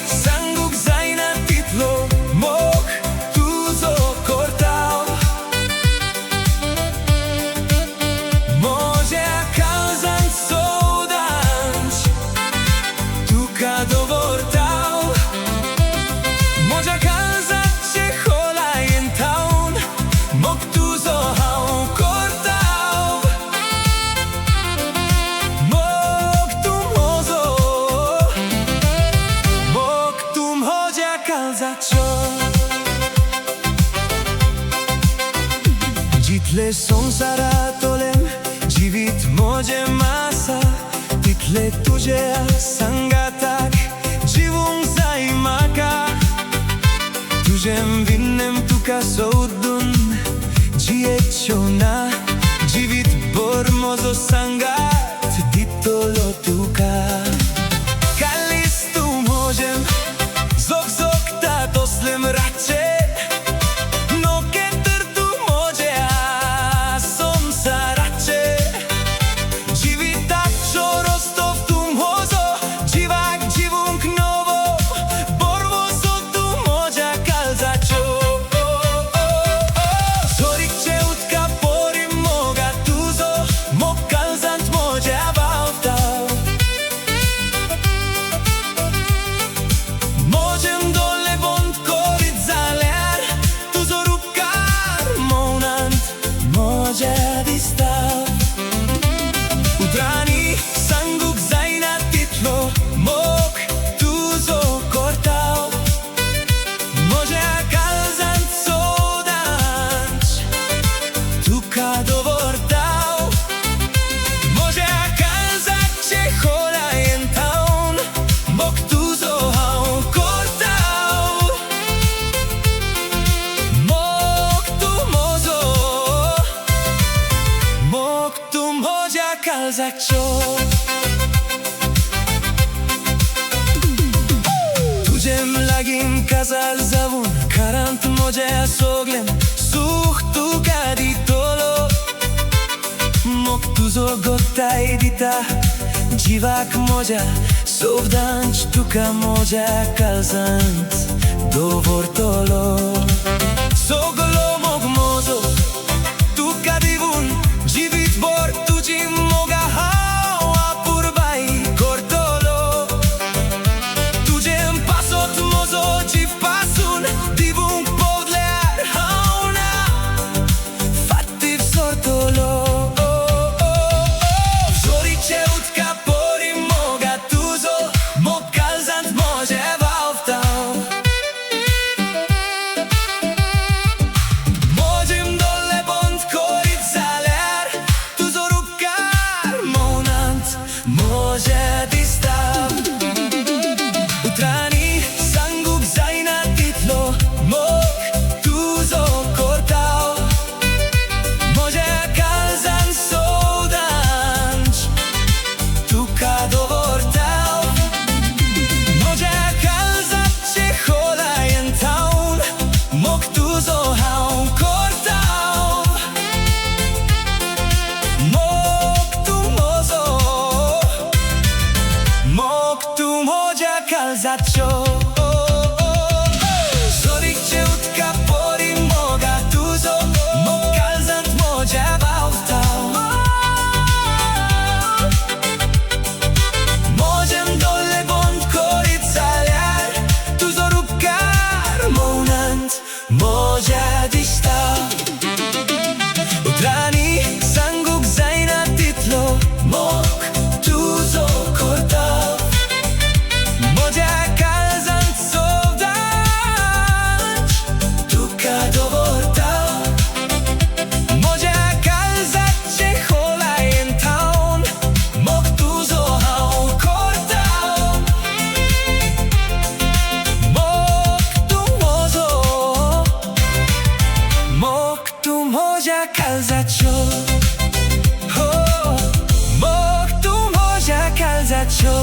sanguc zaina titlo mok tuzo cortau. Może akazan sodanch tu kadovortau. Może akazat che hola en town mok tuzo hau cortau. Mok tum hozo mok tum hoja kalzacho. Jitle sonsara tolem jivit moje masa title tuje sangatak jivung saimaka. Tujem vinnem tuka soudun jiechona jivit bormozo sangat titolo tuka. Kalistu mojem zok zok ta doslem rache. No keter tu moje a sonsarache. Jivita chorostov tum hozo jivak jivung novo borvozo tu moja kalzacho. Zorik che utka porim moga tuzo mok kalzant moja valtau. Mojem dole bond korit zalear tuzo rukar monant moja distav. Udrani sanguc zaina titlo mok tuzo cortau. Może akazant sodanch tu kadovortau. Może akazat che hola en town mok tuzo hau cortau. Mok tum hozo mok tum hoja kalzacho. Tujem lagim kazal zavun karant moja soglem suh tu kaditolo. Mok tuzo gotai dita jivak moja sovdanch tuka moja kalzant dovortolo. Sogolo mok mozo tuka divun jivit bor tuji moga hau apurbai cortolo. Tujem pasot mozo jiv pasun divun podlear hauna fattiv sortolo. Zorik che utka porim moga tuzo mok kalzant moje valtau. Mojem dole bond korit zalear tuzo rukar monant moje distav. Utrani sanguc zaina titlo mok tuzo cortau. Może akazan sodanch tu kadovortau. Może akazat che hola en town mok tuzo hau cortau. Mok tum hozo mok tum hoja kalzacho. Zorik che utka porim moga tuzo mok kalzant moja valtau. Mojem dole bond korit zalear tuzo rukar monant moja distav. Utrani sanguc zaina titlo mok tuzo cortau. Może akazant sodanch tu kadovortau. Może akazat che hola en town mok tuzo hau cortau. Mok tum hozo mok tum hoja kalzacho. Mok tum hoja kalzacho.